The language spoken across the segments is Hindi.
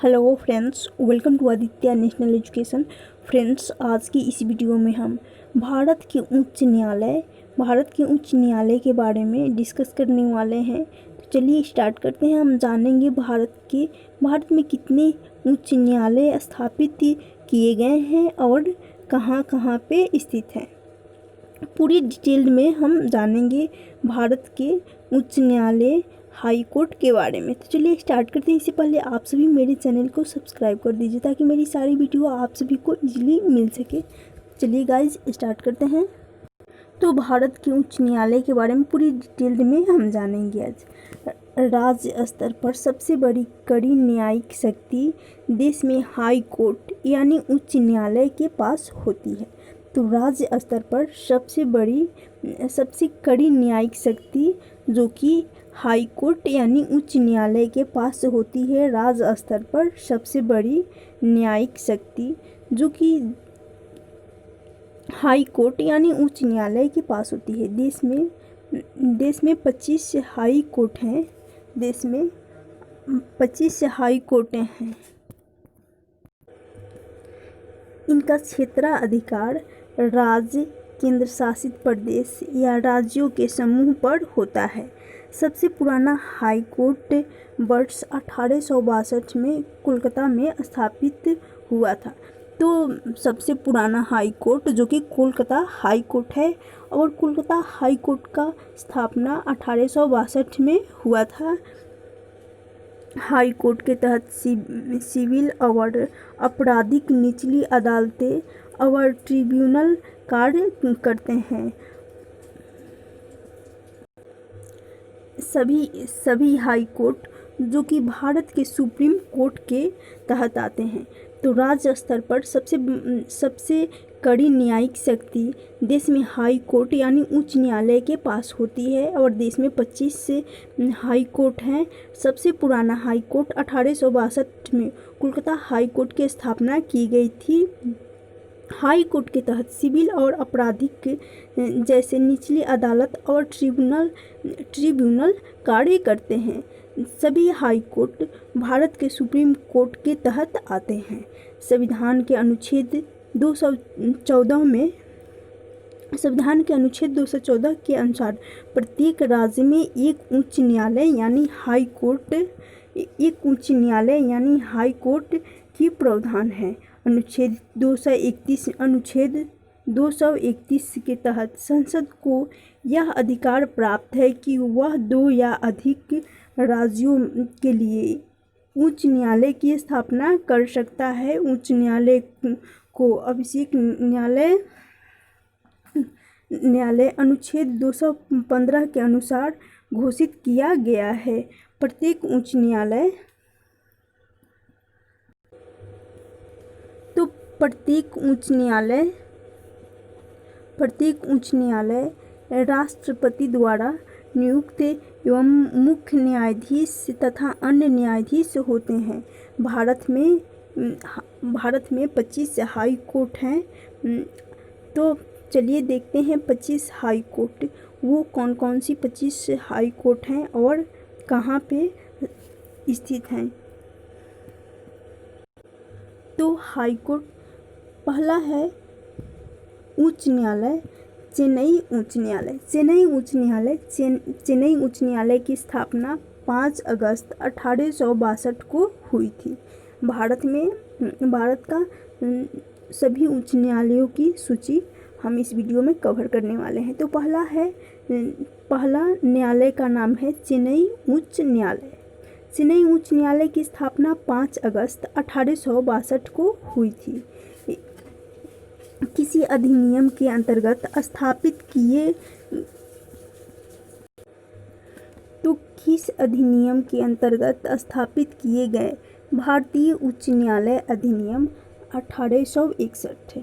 Hello friends, welcome to Aditya national education. Friends, आज की इस वीडियो में हम भारत के उच्च न्यायालय के बारे में डिस्कस करने वाले हैं। तो चलिए स्टार्ट करते हैं। हम जानेंगे भारत में कितने उच्च न्यायालय स्थापित किए गए हैं और कहाँ कहाँ पे स्थित हैं। पूरी डिटेल में हम जानेंगे भारत के उच्च न्यायालय हाई कोर्ट के बारे में। तो चलिए स्टार्ट करते हैं। इससे पहले आप सभी मेरे चैनल को सब्सक्राइब कर दीजिए ताकि मेरी सारी वीडियो आप सभी को इजीली मिल सके। चलिए गाइज स्टार्ट करते हैं। तो भारत के उच्च न्यायालय के बारे में पूरी डिटेल में हम जानेंगे आज। राज्य स्तर पर सबसे बड़ी कड़ी न्यायिक शक्ति देश में हाई कोर्ट यानी उच्च न्यायालय के पास होती है। तो राज्य स्तर पर सबसे कड़ी न्यायिक शक्ति जो कि हाई कोर्ट यानी उच्च न्यायालय के पास होती है। राज्य स्तर पर सबसे बड़ी न्यायिक शक्ति जो कि हाई कोर्ट यानी उच्च न्यायालय के पास होती है। देश में 25 हाई कोर्ट हैं। देश में 25 हाई कोर्टें हैं। इनका क्षेत्राधिकार राज्य, केंद्र शासित प्रदेश या राज्यों के समूह पर होता है। सबसे पुराना हाई कोर्ट वर्ष 1862 में कोलकाता में स्थापित हुआ था। तो सबसे पुराना हाई कोर्ट जो कि कोलकाता हाई कोर्ट है, और कोलकाता हाई कोर्ट का स्थापना 1862 में हुआ था। हाई कोर्ट के तहत सिविल और आपराधिक निचली अदालतें और ट्रिब्यूनल कार्य करते हैं। सभी हाई कोर्ट जो कि भारत के सुप्रीम कोर्ट के तहत आते हैं। तो राज्य स्तर पर सबसे कड़ी न्यायिक शक्ति देश में हाई कोर्ट यानी उच्च न्यायालय के पास होती है, और देश में 25 से हाई कोर्ट हैं। सबसे पुराना हाई कोर्ट 1862 में कोलकाता हाई कोर्ट की स्थापना की गई थी। हाई कोर्ट के तहत सिविल और आपराधिक जैसे निचली अदालत और ट्रिब्यूनल कार्य करते हैं। सभी हाई कोर्ट भारत के सुप्रीम कोर्ट के तहत आते हैं। संविधान के अनुच्छेद 214 के अनुसार प्रत्येक राज्य में एक उच्च न्यायालय यानी हाई कोर्ट की प्रावधान है। अनुच्छेद 231 के तहत संसद को यह अधिकार प्राप्त है कि वह 2 या अधिक राज्यों के लिए उच्च न्यायालय की स्थापना कर सकता है। उच्च न्यायालय को अभिषेक न्यायालय अनुच्छेद 215 के अनुसार घोषित किया गया है। प्रत्येक उच्च न्यायालय राष्ट्रपति द्वारा नियुक्त एवं मुख्य न्यायाधीश तथा अन्य न्यायाधीश होते हैं। भारत में 25 हाई कोर्ट हैं। तो चलिए देखते हैं 25 हाई कोर्ट वो कौन कौन सी 25 हाई कोर्ट हैं और कहाँ पे स्थित हैं। तो हाई कोर्ट पहला है उच्च न्यायालय, चेन्नई उच्च न्यायालय की स्थापना 5 अगस्त 1862 को हुई थी। भारत का सभी उच्च न्यायालयों की सूची हम इस वीडियो में कवर करने वाले हैं। तो पहला न्यायालय का नाम है चेन्नई उच्च न्यायालय। चेन्नई उच्च न्यायालय की स्थापना 5 अगस्त 1862 को हुई थी। किसी अधिनियम के अंतर्गत स्थापित किए गए भारतीय उच्च न्यायालय अधिनियम 1861।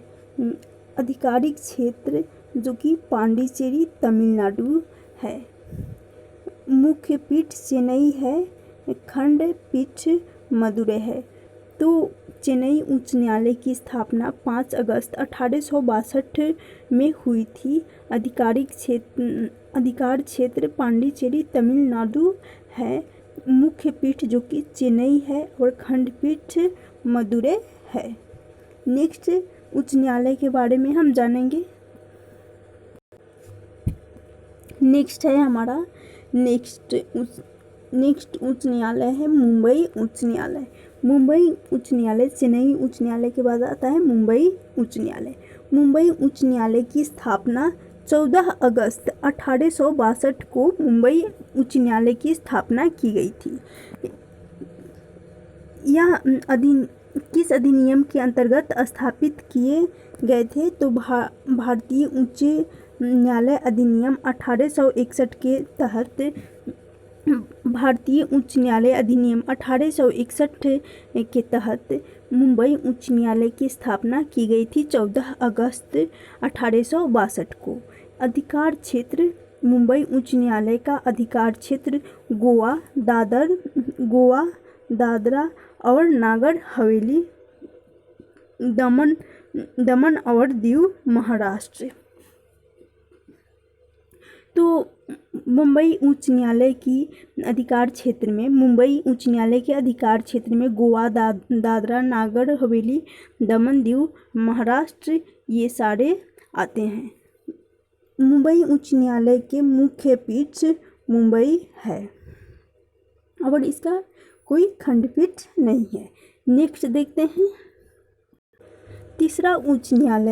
आधिकारिक क्षेत्र जो कि पांडिचेरी तमिलनाडु है। मुख्य पीठ चेन्नई है, खंडपीठ मदुरै है। तो चेन्नई उच्च न्यायालय की स्थापना 5 अगस्त 1862 में हुई थी। अधिकार क्षेत्र पांडिचेरी तमिलनाडु है। मुख्य पीठ जो कि चेन्नई है और खंडपीठ मदुरै है। नेक्स्ट उच्च न्यायालय के बारे में हम जानेंगे। नेक्स्ट है हमारा नेक्स्ट उच्च न्यायालय है मुंबई उच्च न्यायालय। मुंबई उच्च न्यायालय चेन्नई उच्च न्यायालय के बाद आता है मुंबई उच्च न्यायालय। मुंबई उच्च न्यायालय की स्थापना 14 अगस्त 1862 को मुंबई उच्च न्यायालय की स्थापना की गई थी। यह किस अधिनियम के अंतर्गत स्थापित किए गए थे? तो भारतीय उच्च न्यायालय अधिनियम 1861 के तहत भारतीय उच्च न्यायालय अधिनियम 1861 के तहत मुंबई उच्च न्यायालय की स्थापना की गई थी 14 अगस्त 1862 को। अधिकार क्षेत्र मुंबई उच्च न्यायालय का अधिकार क्षेत्र गोवा, दादरा और नागर हवेली, दमन और दीव, महाराष्ट्र। तो मुंबई उच्च न्यायालय की अधिकार क्षेत्र में मुंबई उच्च न्यायालय के अधिकार क्षेत्र में गोवा, दादरा, नागर हवेली, दमन, दीव, महाराष्ट्र ये सारे आते हैं। मुंबई उच्च न्यायालय के मुख्य पीठ मुंबई है और इसका कोई खंडपीठ नहीं है। नेक्स्ट देखते हैं तीसरा उच्च न्यायालय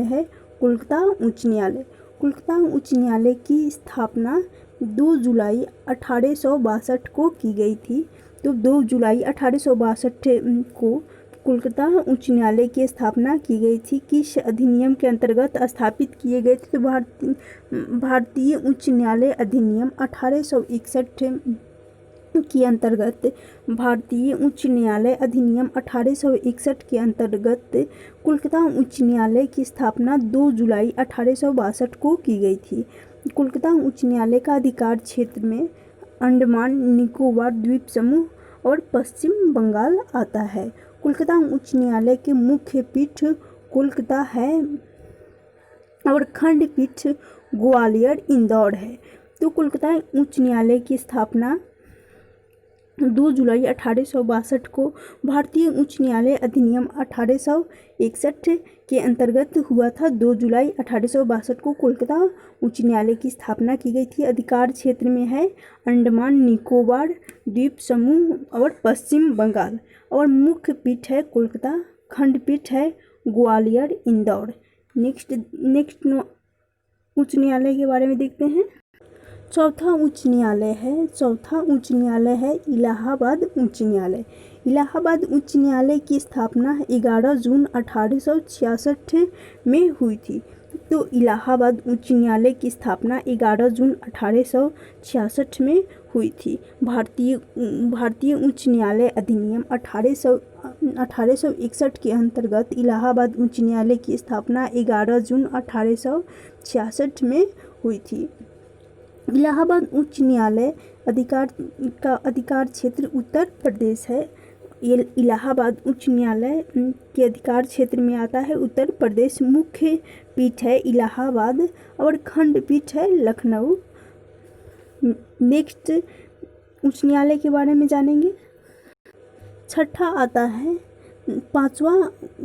है कोलकाता उच्च न्यायालय। कोलकाता उच्च न्यायालय की स्थापना 2 जुलाई 1862 को की गई थी। तो 2 जुलाई 1862 को कोलकाता उच्च न्यायालय की स्थापना की गई थी। किस अधिनियम के अंतर्गत स्थापित किए गए थे? तो भारतीय उच्च न्यायालय अधिनियम 1861 के अंतर्गत भारतीय उच्च न्यायालय अधिनियम 1861 के अंतर्गत कोलकाता उच्च न्यायालय की स्थापना 2 जुलाई 1862 को की गई थी। कोलकाता उच्च न्यायालय का अधिकार क्षेत्र में अंडमान निकोबार द्वीप समूह और पश्चिम बंगाल आता है। कोलकाता उच्च न्यायालय के मुख्य पीठ कोलकाता है और खंडपीठ ग्वालियर, इंदौर है। तो कोलकाता उच्च न्यायालय की स्थापना 2 जुलाई 1862 को भारतीय उच्च न्यायालय अधिनियम 1861 के अंतर्गत हुआ था। 2 जुलाई 1862 को कोलकाता उच्च न्यायालय की स्थापना की गई थी। अधिकार क्षेत्र में है अंडमान निकोबार द्वीप समूह और पश्चिम बंगाल और मुख्य पीठ है कोलकाता, खंडपीठ है ग्वालियर, इंदौर। नेक्स्ट उच्च न्यायालय के बारे में देखते हैं। चौथा उच्च न्यायालय है इलाहाबाद उच्च न्यायालय। इलाहाबाद उच्च न्यायालय की स्थापना 11 जून 1866 में हुई थी। तो इलाहाबाद उच्च न्यायालय की स्थापना 11 जून 1866 में हुई थी। भारतीय उच्च न्यायालय अधिनियम 1861 के अंतर्गत इलाहाबाद उच्च न्यायालय की स्थापना 11 जून 1866 में हुई थी। इलाहाबाद उच्च न्यायालय अधिकार क्षेत्र उत्तर प्रदेश है। इलाहाबाद उच्च न्यायालय के अधिकार क्षेत्र में आता है उत्तर प्रदेश। मुख्य पीठ है इलाहाबाद और खंडपीठ है लखनऊ। नेक्स्ट उच्च न्यायालय के बारे में जानेंगे। छठा आता है पांचवा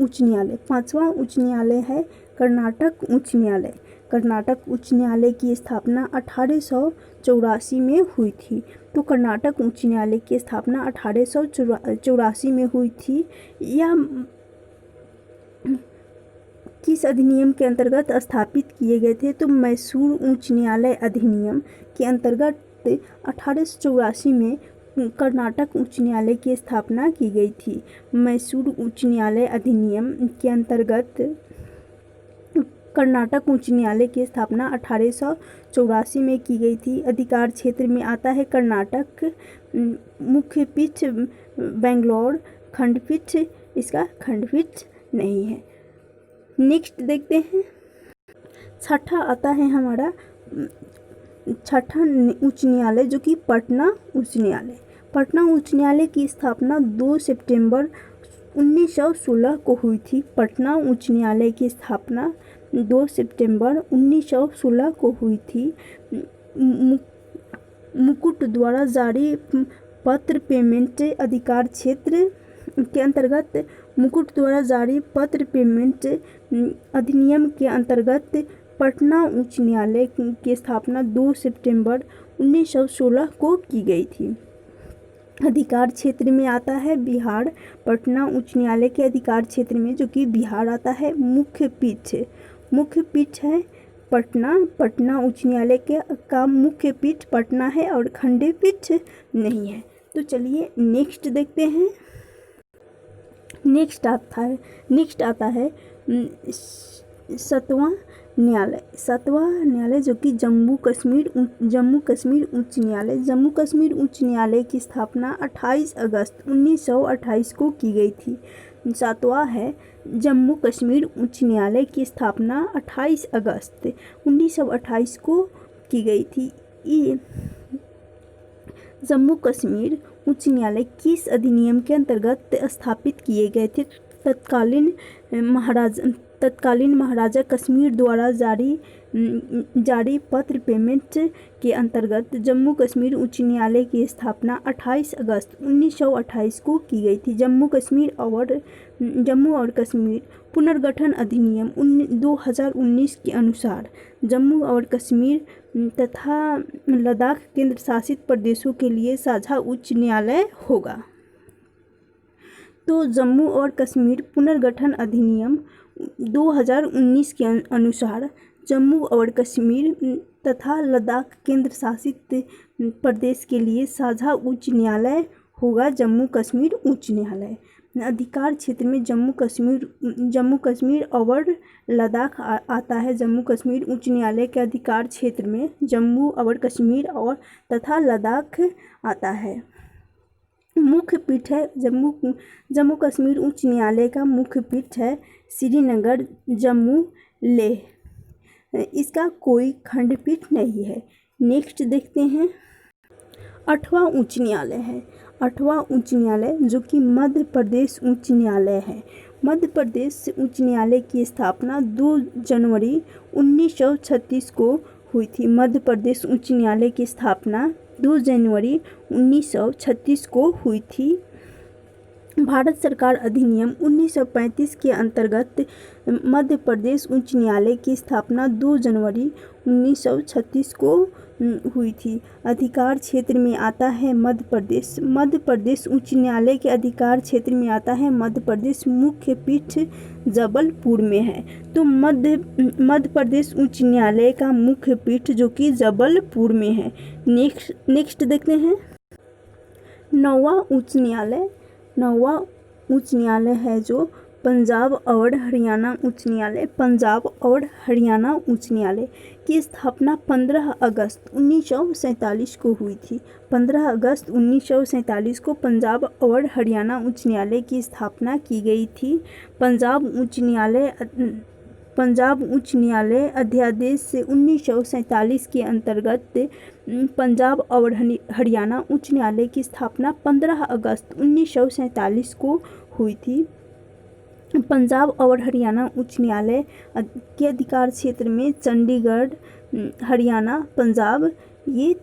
उच्च न्यायालय है कर्नाटक उच्च न्यायालय। कर्नाटक उच्च न्यायालय की स्थापना 1884 में हुई थी। तो कर्नाटक उच्च न्यायालय की स्थापना 1884 में हुई थी। यह किस अधिनियम के अंतर्गत स्थापित किए गए थे? तो मैसूर उच्च न्यायालय अधिनियम के अंतर्गत 1884 में कर्नाटक उच्च न्यायालय की स्थापना की गई थी। मैसूर उच्च न्यायालय अधिनियम के अंतर्गत कर्नाटक उच्च न्यायालय की स्थापना 1884 में की गई थी। अधिकार क्षेत्र में आता है कर्नाटक, मुख्य पीठ बेंगलोर, खंडपीठ इसका खंडपीठ नहीं है। नेक्स्ट देखते हैं। छठा आता है हमारा छठा उच्च न्यायालय जो कि पटना उच्च न्यायालय। पटना उच्च न्यायालय की स्थापना 2 सितंबर 1916 को हुई थी। पटना उच्च न्यायालय की स्थापना 2 सितंबर 1916 को हुई थी। मुकुट द्वारा जारी पत्र पेमेंट अधिकार क्षेत्र के अंतर्गत मुकुट द्वारा जारी पत्र पेमेंट अधिनियम के अंतर्गत पटना उच्च न्यायालय की स्थापना 2 सितंबर 1916 को की गई थी। अधिकार क्षेत्र में आता है बिहार। पटना उच्च न्यायालय के अधिकार क्षेत्र में जो कि बिहार आता है। मुख्य पीठ है पटना। पटना उच्च न्यायालय का मुख्य पीठ पटना है और खंडपीठ नहीं है। तो चलिए नेक्स्ट देखते हैं। नेक्स्ट आता है 7वां न्यायालय जो कि जम्मू कश्मीर उच्च न्यायालय। जम्मू कश्मीर उच्च न्यायालय की स्थापना 28 अगस्त 1928 को की गई थी। 7वां है जम्मू कश्मीर उच्च न्यायालय की स्थापना 28 अगस्त 1928 को की गई थी। जम्मू कश्मीर उच्च न्यायालय किस अधिनियम के अंतर्गत स्थापित किए गए थे? तत्कालीन महाराजा कश्मीर द्वारा जारी पत्र पेमेंट के अंतर्गत जम्मू कश्मीर उच्च न्यायालय की स्थापना 28 अगस्त 1928 को की गई थी। जम्मू और कश्मीर पुनर्गठन अधिनियम 2019 के अनुसार जम्मू और कश्मीर तथा लद्दाख केंद्र शासित प्रदेशों के लिए साझा उच्च न्यायालय होगा। तो जम्मू और कश्मीर पुनर्गठन अधिनियम 2019 के अनुसार जम्मू और कश्मीर तथा लद्दाख केंद्र शासित प्रदेश के लिए साझा उच्च न्यायालय होगा जम्मू कश्मीर उच्च न्यायालय। अधिकार क्षेत्र में जम्मू कश्मीर और लद्दाख आता है। जम्मू कश्मीर उच्च न्यायालय के अधिकार क्षेत्र में जम्मू और कश्मीर और तथा लद्दाख आता है। मुख्य पीठ है जम्मू कश्मीर उच्च न्यायालय का मुख्य पीठ है श्रीनगर जम्मू लेह। इसका कोई खंडपीठ नहीं है। नेक्स्ट देखते हैं 8वां उच्च न्यायालय है। 8वां उच्च न्यायालय जो कि मध्य प्रदेश उच्च न्यायालय है। मध्य प्रदेश उच्च न्यायालय की स्थापना 2 जनवरी 1936 को हुई थी। मध्य प्रदेश उच्च न्यायालय की स्थापना 2 जनवरी 1936 को हुई थी। भारत सरकार अधिनियम 1935 के अंतर्गत मध्य प्रदेश उच्च न्यायालय की स्थापना 2 जनवरी 1936 को हुई थी। अधिकार क्षेत्र में आता है मध्य प्रदेश उच्च न्यायालय के अधिकार क्षेत्र में आता है मध्य प्रदेश। मुख्य पीठ जबलपुर में है। तो मध्य प्रदेश उच्च न्यायालय का मुख्य पीठ जो कि जबलपुर में है। नेक्स्ट देखते हैं 9वां उच्च न्यायालय है जो पंजाब और हरियाणा उच्च न्यायालय। पंजाब और हरियाणा उच्च न्यायालय की स्थापना 15 अगस्त 1947 को हुई थी। 15 अगस्त 1947 को पंजाब और हरियाणा उच्च न्यायालय की स्थापना की गई थी। पंजाब उच्च न्यायालय अध्यादेश 1947 के अंतर्गत पंजाब और हरियाणा उच्च न्यायालय की स्थापना 15 अगस्त 1947 को हुई थी। पंजाब और हरियाणा उच्च न्यायालय के अधिकार क्षेत्र में चंडीगढ़, हरियाणा, पंजाब ये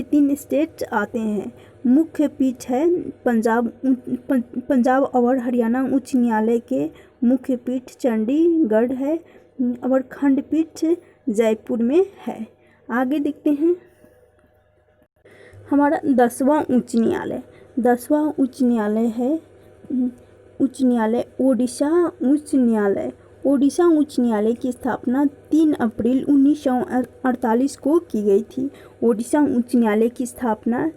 तीन स्टेट आते हैं। मुख्य पीठ है पंजाब और हरियाणा उच्च न्यायालय के मुख्य पीठ चंडीगढ़ है और खंडपीठ जयपुर में है। आगे देखते हैं हमारा 10वां उच्च न्यायालय। 10वां उच्च न्यायालय है ओडिशा उच्च न्यायालय। ओडिशा उच्च न्यायालय की स्थापना 3 अप्रैल 1948 को की गई थी। ओडिशा उच्च न्यायालय की स्थापना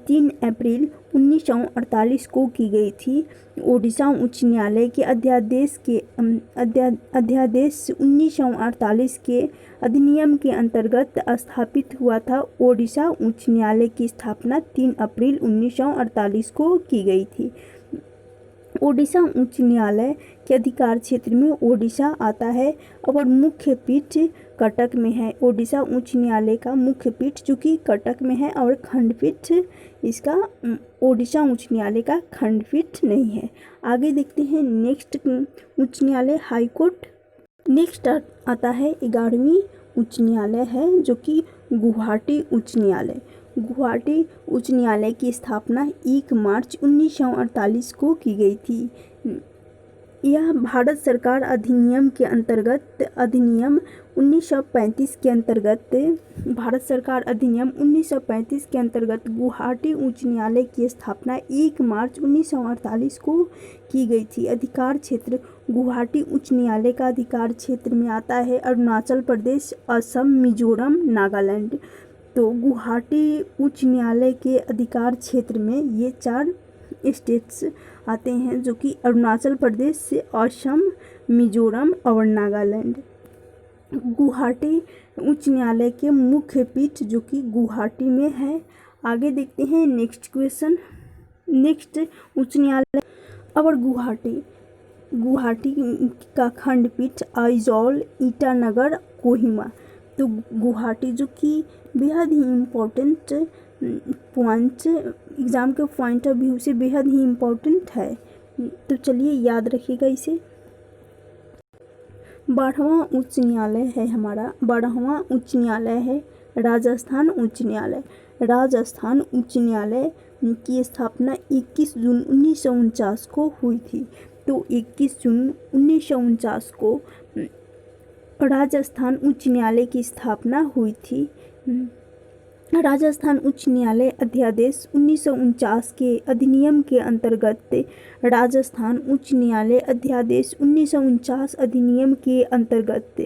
3 अप्रैल 1948 को की गई थी। ओडिशा उच्च न्यायालय के अध्यादेश 1948 के अधिनियम के अंतर्गत स्थापित हुआ था। ओडिशा उच्च न्यायालय की स्थापना 3 अप्रैल 1948 को की गई थी। ओडिशा उच्च न्यायालय के अधिकार क्षेत्र में ओडिशा आता है और मुख्य पीठ कटक में है। ओडिशा उच्च न्यायालय का मुख्य पीठ जो कि कटक में है और खंडपीठ इसका ओडिशा उच्च न्यायालय का खंडपीठ नहीं है। आगे देखते हैं नेक्स्ट उच्च न्यायालय हाई कोर्ट। नेक्स्ट आता है 11वीं उच्च न्यायालय है जो कि गुवाहाटी उच्च न्यायालय। गुवाहाटी उच्च न्यायालय की स्थापना 1 मार्च 1948 को की गई थी। यह भारत सरकार अधिनियम के अंतर्गत अधिनियम 1935 के अंतर्गत भारत सरकार अधिनियम 1935 के अंतर्गत गुवाहाटी उच्च न्यायालय की स्थापना 1 मार्च 1948 को की गई थी। अधिकार क्षेत्र गुवाहाटी उच्च न्यायालय का अधिकार क्षेत्र में आता है अरुणाचल प्रदेश, असम, मिजोरम, नागालैंड। तो गुवाहाटी उच्च न्यायालय के अधिकार क्षेत्र में ये 4 स्टेट्स आते हैं जो कि अरुणाचल प्रदेश से असम, मिजोरम और नागालैंड। गुवाहाटी उच्च न्यायालय के मुख्य पीठ जो कि गुवाहाटी में है। आगे देखते हैं नेक्स्ट क्वेश्चन। नेक्स्ट उच्च न्यायालय और गुवाहाटी का खंडपीठ आइजॉल, ईटानगर, कोहिमा। तो गुवाहाटी जो कि बेहद ही इम्पोर्टेंट पॉइंट एग्ज़ाम के पॉइंट ऑफ व्यू से बेहद ही इम्पोर्टेंट है, तो चलिए याद रखिएगा इसे। 12वां उच्च न्यायालय है हमारा। 12वां उच्च न्यायालय है राजस्थान उच्च न्यायालय। राजस्थान उच्च न्यायालय की स्थापना 21 जून 1949 को हुई थी। तो 21 जून 1949 को राजस्थान उच्च न्यायालय की स्थापना हुई थी। राजस्थान उच्च न्यायालय अध्यादेश 1949 के अधिनियम के अंतर्गत राजस्थान उच्च न्यायालय अध्यादेश 1949 अधिनियम के अंतर्गत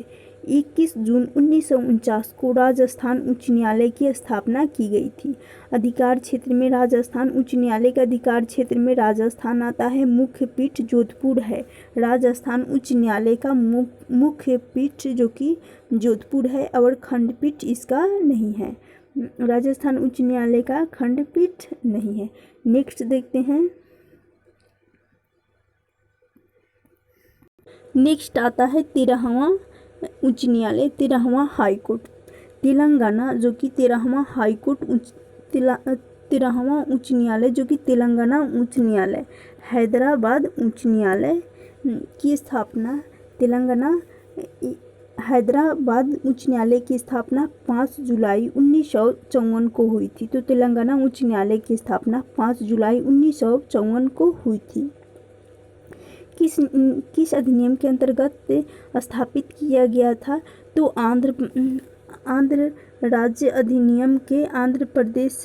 21 जून 1949 को राजस्थान उच्च न्यायालय की स्थापना की गई थी। अधिकार क्षेत्र में राजस्थान उच्च न्यायालय के अधिकार क्षेत्र में राजस्थान आता है। मुख्य पीठ जोधपुर है। राजस्थान उच्च न्यायालय का मुख्य पीठ जो कि जोधपुर है और खंडपीठ इसका नहीं है। राजस्थान उच्च न्यायालय का खंडपीठ नहीं है। नेक्स्ट देखते हैं। नेक्स्ट आता है 13वां उच्च न्यायालय, 13वां हाई कोर्ट तेलंगाना जो कि 13वां हाई कोर्ट 13वां उच्च न्यायालय जो कि तेलंगाना उच्च न्यायालय। हैदराबाद उच्च न्यायालय की स्थापना तेलंगाना हैदराबाद उच्च न्यायालय की स्थापना 5 जुलाई 1954 को हुई थी। तो तेलंगाना उच्च न्यायालय की स्थापना 5 जुलाई 1954 को हुई थी। किस अधिनियम के अंतर्गत स्थापित किया गया था? तो आंध्र राज्य अधिनियम के आंध्र प्रदेश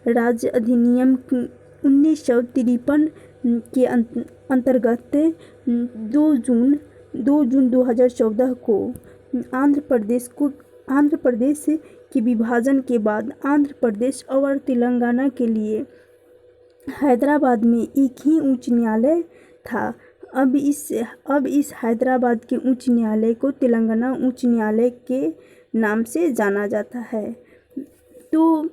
राज्य अधिनियम 1953 के अंतर्गत 2 जून 2014 को आंध्र प्रदेश के विभाजन के बाद आंध्र प्रदेश और तेलंगाना के लिए हैदराबाद में एक ही उच्च न्यायालय था। अब इस हैदराबाद के उच्च न्यायालय को तेलंगाना उच्च न्यायालय के नाम से जाना जाता है। तो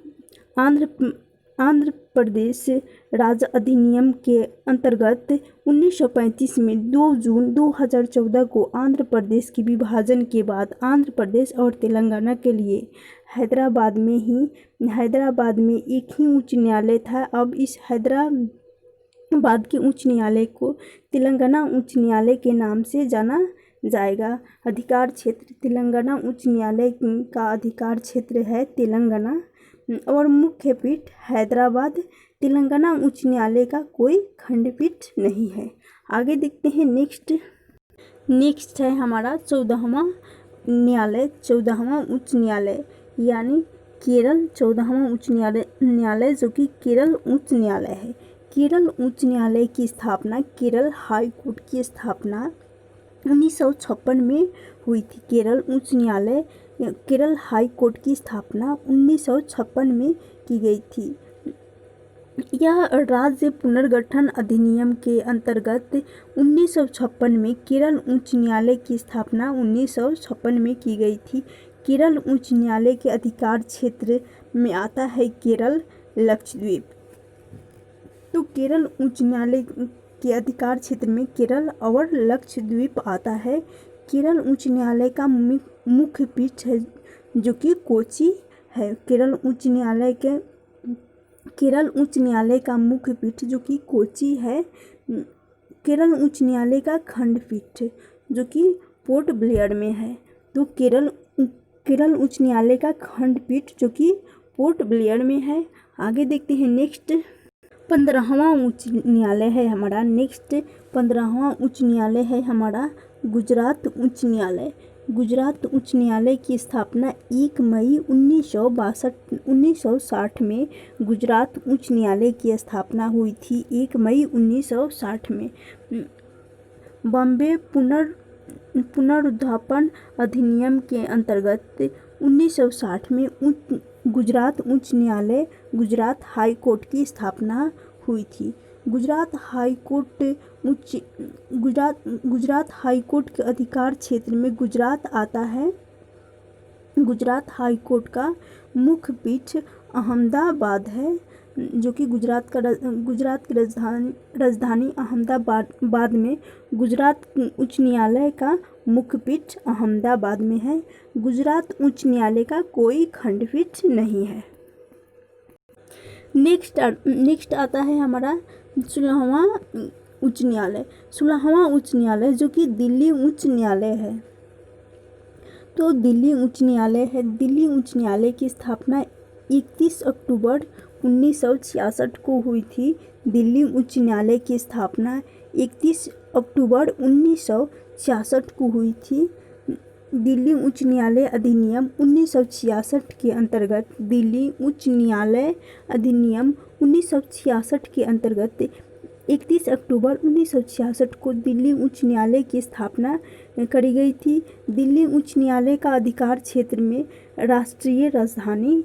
आंध्र प्रदेश राज्य अधिनियम के अंतर्गत 1935 में 2 जून 2014 को आंध्र प्रदेश के विभाजन के बाद आंध्र प्रदेश और तेलंगाना के लिए हैदराबाद में एक ही उच्च न्यायालय था। अब इस हैदराबाद के उच्च न्यायालय को तेलंगाना उच्च न्यायालय के नाम से जाना जाएगा। अधिकार क्षेत्र तेलंगाना उच्च न्यायालय का अधिकार क्षेत्र है तेलंगाना और मुख्य पीठ हैदराबाद। तेलंगाना उच्च न्यायालय का कोई खंडपीठ नहीं है। आगे देखते हैं। नेक्स्ट है हमारा 14वां न्यायालय, 14वां उच्च न्यायालय यानी केरल 14वां उच्च न्यायालय जो कि केरल उच्च न्यायालय है। केरल उच्च न्यायालय की स्थापना केरल हाई कोर्ट की स्थापना 1956 में हुई थी। केरल हाई कोर्ट की स्थापना 1956 में की गई थी। यह राज्य पुनर्गठन अधिनियम के अंतर्गत 1956 में केरल उच्च न्यायालय की स्थापना 1956 में की गई थी। केरल उच्च न्यायालय के अधिकार क्षेत्र में आता है केरल, लक्षद्वीप। तो केरल उच्च न्यायालय के अधिकार क्षेत्र में केरल और लक्षद्वीप आता है। केरल उच्च न्यायालय का मुख्य पीठ है जो कि कोची है। केरल उच्च न्यायालय का मुख्य पीठ जो कि कोची है। केरल उच्च न्यायालय का खंडपीठ जो कि पोर्ट ब्लेयर में है। तो केरल केरल उच्च न्यायालय का खंडपीठ जो कि पोर्ट ब्लेयर में है। आगे देखते हैं नेक्स्ट 15वां उच्च न्यायालय है हमारा। नेक्स्ट 15वां उच्च न्यायालय है हमारा गुजरात उच्च न्यायालय। गुजरात उच्च न्यायालय की स्थापना 1 मई 1960 में गुजरात उच्च न्यायालय की स्थापना हुई थी। 1 मई 1960 में बॉम्बे पुनरुत्थान अधिनियम के अंतर्गत 1960 में गुजरात उच्च न्यायालय गुजरात हाई कोर्ट की स्थापना हुई थी। गुजरात हाई कोर्ट के अधिकार क्षेत्र में गुजरात आता है। गुजरात हाई कोर्ट का मुख्य पीठ अहमदाबाद है, जो कि गुजरात की राजधानी अहमदाबाद में गुजरात उच्च न्यायालय का मुख्य पीठ अहमदाबाद में है। गुजरात उच्च न्यायालय का कोई खंडपीठ नहीं है। नेक्स्ट आता है हमारा 16वां उच्च न्यायालय। 16वां उच्च न्यायालय जो कि दिल्ली उच्च न्यायालय है। तो दिल्ली उच्च न्यायालय है। दिल्ली उच्च न्यायालय की स्थापना 31 अक्टूबर 1966 को हुई थी। दिल्ली उच्च न्यायालय की स्थापना 31 अक्टूबर 1966 को हुई थी। दिल्ली उच्च न्यायालय अधिनियम 1966 के अंतर्गत दिल्ली उच्च न्यायालय अधिनियम 1966 के अंतर्गत 31 अक्टूबर 1966 को दिल्ली उच्च न्यायालय की स्थापना करी गई थी। दिल्ली उच्च न्यायालय का अधिकार क्षेत्र में राष्ट्रीय राजधानी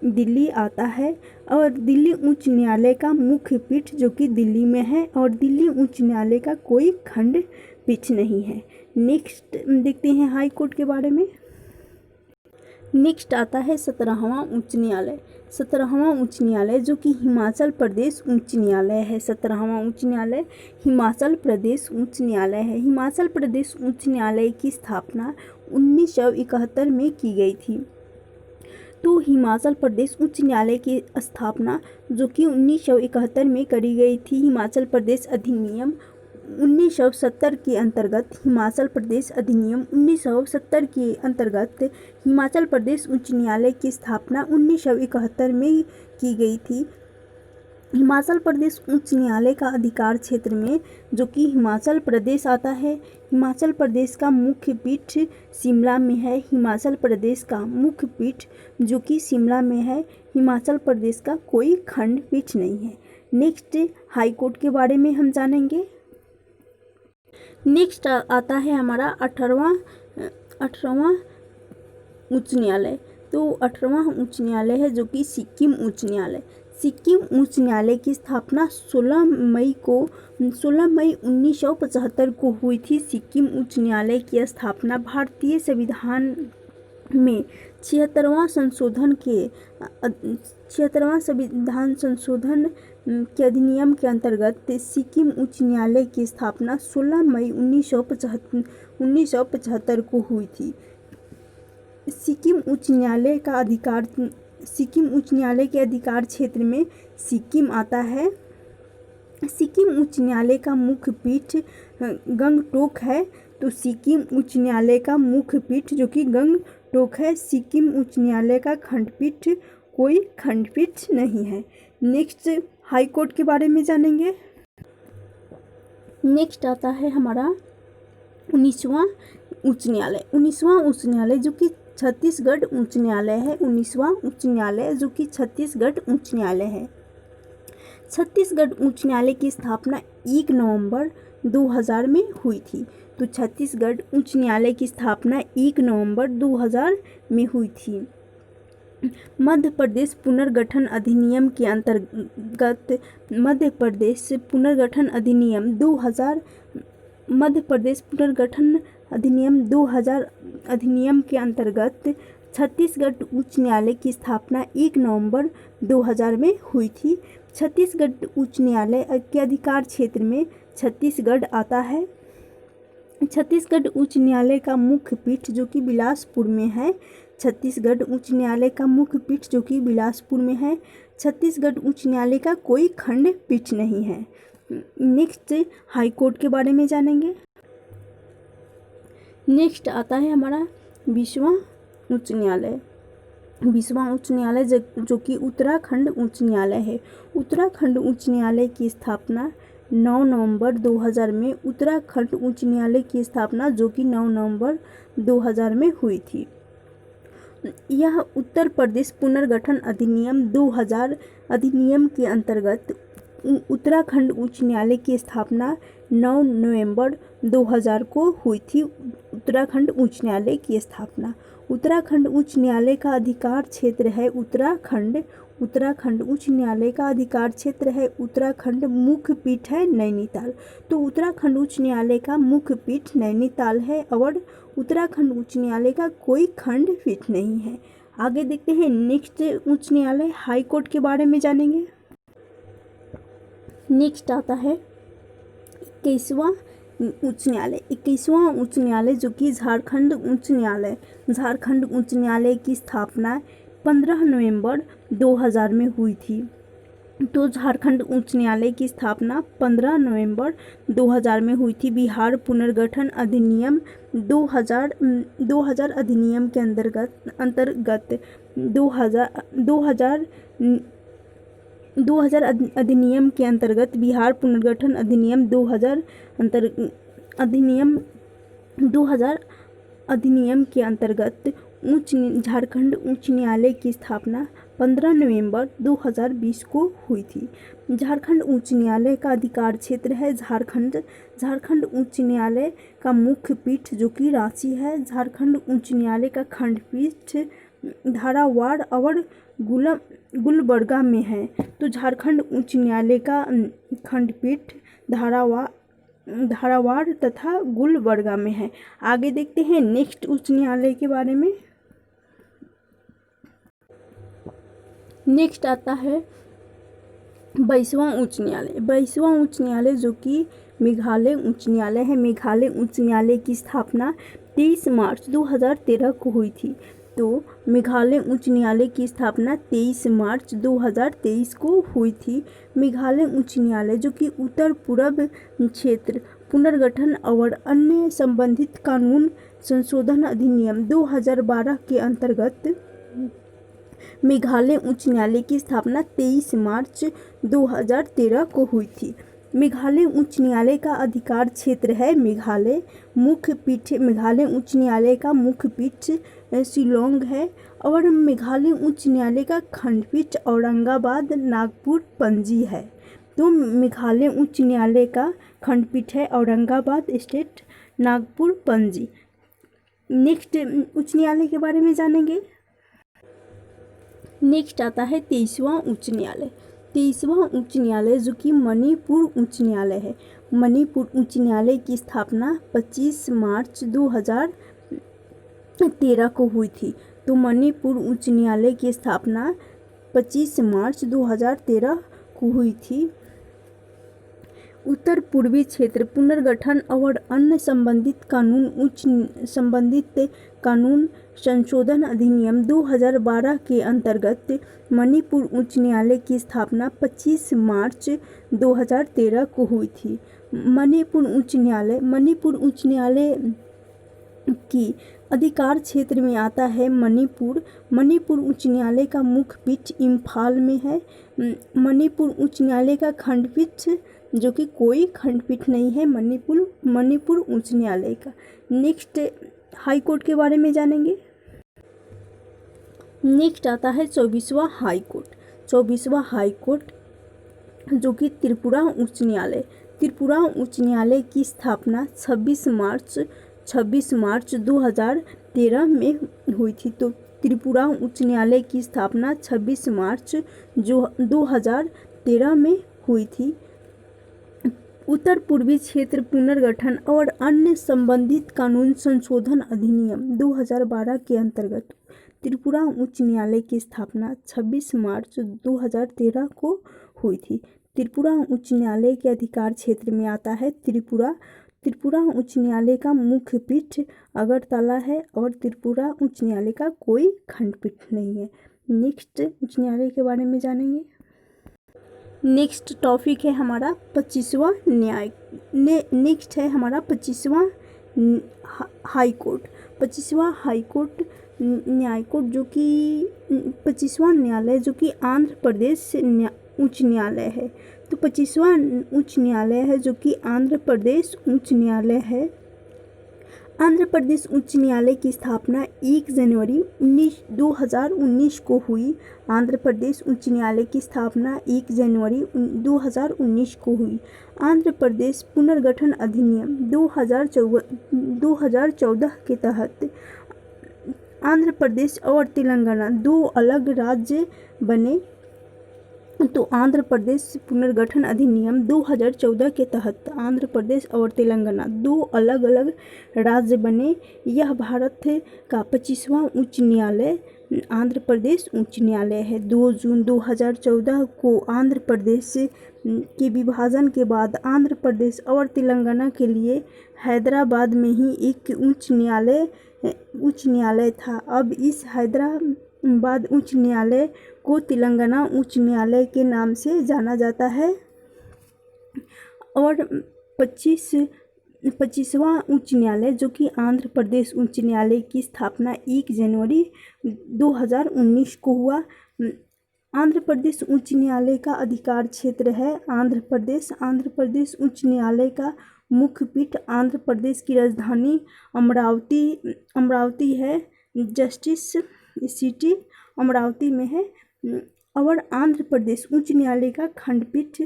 दिल्ली आता है और दिल्ली उच्च न्यायालय का मुख्य पीठ जो कि दिल्ली में है और दिल्ली उच्च न्यायालय का कोई खंडपीठ नहीं है। नेक्स्ट देखते हैं हाई कोर्ट के बारे में। नेक्स्ट आता है 17वां उच्च न्यायालय। 17वां उच्च न्यायालय जो कि हिमाचल प्रदेश उच्च न्यायालय है। 17वां उच्च न्यायालय हिमाचल प्रदेश उच्च न्यायालय है। हिमाचल प्रदेश उच्च न्यायालय की स्थापना 1971 में की गई थी। तो हिमाचल प्रदेश उच्च न्यायालय की स्थापना जो कि 1971 में करी गई थी। हिमाचल प्रदेश अधिनियम 1970 के अंतर्गत हिमाचल प्रदेश अधिनियम 1970 के अंतर्गत हिमाचल प्रदेश उच्च न्यायालय की स्थापना 1971 में की गई थी। हिमाचल प्रदेश उच्च न्यायालय का अधिकार क्षेत्र में जो कि हिमाचल प्रदेश आता है। हिमाचल प्रदेश का मुख्य पीठ शिमला में है। हिमाचल प्रदेश का मुख्य पीठ जो कि शिमला में है। हिमाचल प्रदेश का कोई खंडपीठ नहीं है। नेक्स्ट हाई कोर्ट के बारे में हम जानेंगे। नेक्स्ट आता है हमारा 18वां उच्च न्यायालय। तो 18वां उच्च न्यायालय है जो कि सिक्किम उच्च न्यायालय। सिक्किम उच्च न्यायालय की स्थापना 16 मई 1975 को हुई थी। सिक्किम उच्च न्यायालय की स्थापना भारतीय संविधान में 76वां संविधान संशोधन के अधिनियम के अंतर्गत सिक्किम उच्च न्यायालय की स्थापना 16 मई 1975 को हुई थी। सिक्किम उच्च न्यायालय के अधिकार क्षेत्र में सिक्किम आता है। सिक्किम उच्च न्यायालय का मुख्य पीठ गंगटोक है। तो सिक्किम उच्च न्यायालय का मुख्य पीठ जो कि गंगटोक है। सिक्किम उच्च न्यायालय का खंडपीठ कोई खंडपीठ नहीं है। नेक्स्ट हाई कोर्ट के बारे में जानेंगे। नेक्स्ट आता है हमारा 19वां उच्च न्यायालय। 19वां उच्च न्यायालय जो कि छत्तीसगढ़ उच्च न्यायालय है। 19वां उच्च न्यायालय जो कि छत्तीसगढ़ उच्च न्यायालय है। छत्तीसगढ़ उच्च न्यायालय की स्थापना 1 नवंबर 2000 में हुई थी। तो छत्तीसगढ़ उच्च न्यायालय की स्थापना 1 नवंबर 2000 में हुई थी। मध्य प्रदेश पुनर्गठन अधिनियम के अंतर्गत मध्य प्रदेश पुनर्गठन अधिनियम 2000 अधिनियम के अंतर्गत छत्तीसगढ़ उच्च न्यायालय की स्थापना 1 नवंबर 2000 में हुई थी। छत्तीसगढ़ उच्च न्यायालय के अधिकार क्षेत्र में छत्तीसगढ़ आता है। छत्तीसगढ़ उच्च न्यायालय का मुख्य पीठ जो कि बिलासपुर में है। छत्तीसगढ़ उच्च न्यायालय का मुख्य पीठ जो कि बिलासपुर में है। छत्तीसगढ़ उच्च न्यायालय का कोई खंडपीठ नहीं है। नेक्स्ट हाई कोर्ट के बारे में जानेंगे। नेक्स्ट आता है हमारा 20वां उच्च न्यायालय, 20वां उच्च न्यायालय जो कि उत्तराखंड उच्च न्यायालय है। उत्तराखंड उच्च न्यायालय की स्थापना 9 नवंबर 2000 में, उत्तराखंड उच्च न्यायालय की स्थापना जो कि 9 नवंबर 2000 में हुई थी। यह उत्तर प्रदेश पुनर्गठन अधिनियम 2000 अधिनियम के अंतर्गत उत्तराखंड उच्च न्यायालय की स्थापना 9 नवंबर 2000 को हुई थी। उत्तराखंड उच्च न्यायालय की स्थापना, उत्तराखंड उच्च न्यायालय का अधिकार क्षेत्र है उत्तराखंड, उत्तराखंड उच्च न्यायालय का अधिकार क्षेत्र है उत्तराखंड, मुख्य पीठ है नैनीताल। तो उत्तराखंड उच्च न्यायालय का मुख्य पीठ नैनीताल है और उत्तराखंड उच्च न्यायालय का कोई खंडपीठ नहीं है। आगे देखते हैं नेक्स्ट उच्च न्यायालय हाई कोर्ट के बारे में जानेंगे। नेक्स्ट आता है 21वां उच्च न्यायालय। 21वां उच्च न्यायालय जो कि झारखंड उच्च न्यायालय, झारखंड उच्च न्यायालय की स्थापना 15 नवंबर 2000 में हुई थी। तो झारखंड उच्च न्यायालय की स्थापना 15 नवंबर 2000 में हुई थी। बिहार पुनर्गठन अधिनियम 2000 अधिनियम के अंतर्गत 2000 अधिनियम के अंतर्गत बिहार पुनर्गठन अधिनियम 2000 अधिनियम के अंतर्गत झारखंड उच्च न्यायालय की स्थापना 15 नवंबर 2020 को हुई थी। झारखंड उच्च न्यायालय का अधिकार क्षेत्र है झारखंड, झारखंड उच्च न्यायालय का मुख्य पीठ जो कि रांची है। झारखंड उच्च न्यायालय का खंडपीठ धारावाड़ और गुलबर्गा में है। तो झारखंड उच्च न्यायालय का खंडपीठ धारावाड़ तथा गुलबर्गा में है। आगे देखते हैं नेक्स्ट उच्च न्यायालय के बारे में। नेक्स्ट आता है 22वां उच्च न्यायालय। 22वां उच्च न्यायालय जो कि मेघालय उच्च न्यायालय है। मेघालय उच्च न्यायालय की स्थापना 23 मार्च 2013 को हुई थी। तो मेघालय उच्च न्यायालय की स्थापना 23 मार्च 2023 को हुई थी। मेघालय उच्च न्यायालय जो कि उत्तर पूर्व क्षेत्र पुनर्गठन और अन्य संबंधित कानून संशोधन अधिनियम 2012 के अंतर्गत मेघालय उच्च न्यायालय की स्थापना 23 मार्च 2013 को हुई थी। मेघालय उच्च न्यायालय का अधिकार क्षेत्र है मेघालय, मुख्य पीठ मेघालय उच्च न्यायालय का मुख्य पीठ शिलोंग है और मेघालय उच्च न्यायालय का खंडपीठ औरंगाबाद, नागपुर, पणजी है। तो मेघालय उच्च न्यायालय का खंडपीठ है औरंगाबाद स्टेट, नागपुर, पणजी। नेक्स्ट उच्च न्यायालय के बारे में जानेंगे। नेक्स्ट आता है 23वां उच्च न्यायालय। 23वां उच्च न्यायालय जो कि मणिपुर उच्च न्यायालय है। मणिपुर उच्च न्यायालय की स्थापना 25 मार्च 2013 को हुई थी। तो मणिपुर उच्च न्यायालय की स्थापना 25 मार्च 2013 को हुई थी। उत्तर पूर्वी क्षेत्र पुनर्गठन और अन्य संबंधित कानून संशोधन अधिनियम 2012 के अंतर्गत मणिपुर उच्च न्यायालय की स्थापना 25 मार्च 2013 को हुई थी। मणिपुर उच्च न्यायालय की अधिकार क्षेत्र में आता है मणिपुर। मणिपुर उच्च न्यायालय का मुख्य पीठ इम्फाल में है। मणिपुर उच्च न्यायालय का खंडपीठ जो कि कोई खंडपीठ नहीं है मणिपुर उच्च न्यायालय का। नेक्स्ट हाई कोर्ट के बारे में जानेंगे। नेक्स्ट आता है 24वां हाई कोर्ट। 24वां हाई कोर्ट जो कि त्रिपुरा उच्च न्यायालय। त्रिपुरा उच्च न्यायालय की स्थापना 26 मार्च 2013 में हुई थी। तो त्रिपुरा उच्च न्यायालय की स्थापना 26 मार्च 2013 में हुई थी। उत्तर पूर्वी क्षेत्र पुनर्गठन और अन्य संबंधित कानून संशोधन अधिनियम 2012 के अंतर्गत त्रिपुरा उच्च न्यायालय की स्थापना 26 मार्च 2013 को हुई थी। त्रिपुरा उच्च न्यायालय के अधिकार क्षेत्र में आता है त्रिपुरा। त्रिपुरा उच्च न्यायालय का मुख्य पीठ अगरतला है और त्रिपुरा उच्च न्यायालय का कोई खंडपीठ नहीं है। नेक्स्ट उच्च न्यायालय के बारे में जानेंगे। नेक्स्ट टॉपिक है हमारा 25वां न्याय। नेक्स्ट है हमारा 25वां हाई कोर्ट। 25वां हाई कोर्ट न्यायकोट जो कि 25वां न्यायालय जो कि आंध्र प्रदेश उच्च न्यायालय है। तो 25वां उच्च न्यायालय है जो कि आंध्र प्रदेश उच्च न्यायालय है। आंध्र प्रदेश उच्च न्यायालय की स्थापना 1 जनवरी 2019 को हुई। आंध्र प्रदेश उच्च न्यायालय की स्थापना 1 जनवरी 2019 को हुई। आंध्र प्रदेश पुनर्गठन अधिनियम 2014 के तहत आंध्र प्रदेश और तेलंगाना 2 अलग राज्य बने। तो आंध्र प्रदेश पुनर्गठन अधिनियम 2014 के तहत आंध्र प्रदेश और तेलंगाना 2 अलग अलग राज्य बने। यह भारत का 25वां उच्च न्यायालय आंध्र प्रदेश उच्च न्यायालय है। 2 जून 2014 को आंध्र प्रदेश के विभाजन के बाद आंध्र प्रदेश और तेलंगाना के लिए हैदराबाद में ही एक उच्च न्यायालय था। अब इस हैदराबाद उच्च न्यायालय को तेलंगाना उच्च न्यायालय के नाम से जाना जाता है। और 25वां उच्च न्यायालय जो कि आंध्र प्रदेश उच्च न्यायालय की स्थापना 1 जनवरी 2019 को हुआ। आंध्र प्रदेश उच्च न्यायालय का अधिकार क्षेत्र है आंध्र प्रदेश। आंध्र प्रदेश उच्च न्यायालय का मुख्य पीठ आंध्र प्रदेश की राजधानी अमरावती है। जस्टिस सिटी अमरावती में है। और आंध्र प्रदेश उच्च न्यायालय का खंडपीठ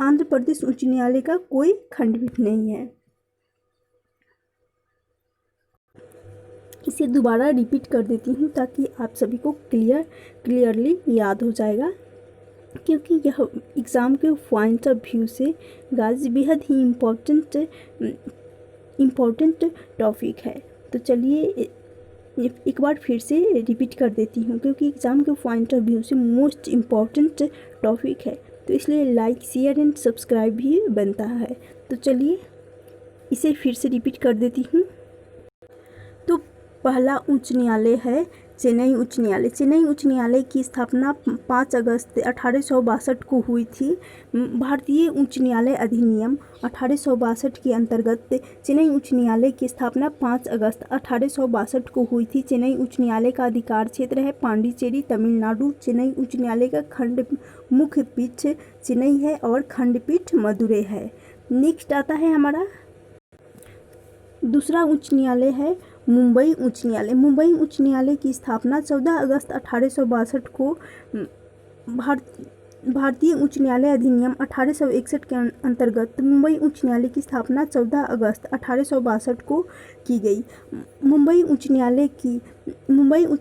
आंध्र प्रदेश उच्च न्यायालय का कोई खंडपीठ नहीं है। इसे दोबारा रिपीट कर देती हूँ ताकि आप सभी को क्लियरली याद हो जाएगा, क्योंकि यह एग्ज़ाम के पॉइंट ऑफ व्यू से गाइस बेहद ही इम्पोर्टेंट टॉपिक है। तो चलिए एक बार फिर से रिपीट कर देती हूँ, क्योंकि एग्ज़ाम के पॉइंट ऑफ व्यू से मोस्ट इम्पॉर्टेंट टॉपिक है। तो इसलिए लाइक शेयर एंड सब्सक्राइब भी बनता है। तो चलिए इसे फिर से रिपीट कर देती हूँ। तो पहला उच्च न्यायालय है चेन्नई उच्च न्यायालय। चेन्नई उच्च न्यायालय की स्थापना 5 अगस्त 1862 को हुई थी। भारतीय उच्च न्यायालय अधिनियम 1862 के अंतर्गत चेन्नई उच्च न्यायालय की स्थापना 5 अगस्त 1862 को हुई थी। चेन्नई उच्च न्यायालय का अधिकार क्षेत्र है पांडिचेरी, तमिलनाडु। चेन्नई उच्च न्यायालय का मुख्य पीठ चेन्नई है और खंडपीठ मदुरै है। नेक्स्ट आता है हमारा दूसरा उच्च न्यायालय है मुंबई उच्च न्यायालय। मुंबई उच्च न्यायालय की स्थापना 14 अगस्त 1862 को भारतीय उच्च न्यायालय अधिनियम 1861 के अंतर्गत मुंबई उच्च न्यायालय की स्थापना 14 अगस्त 1862 को की गई। मुंबई उच्च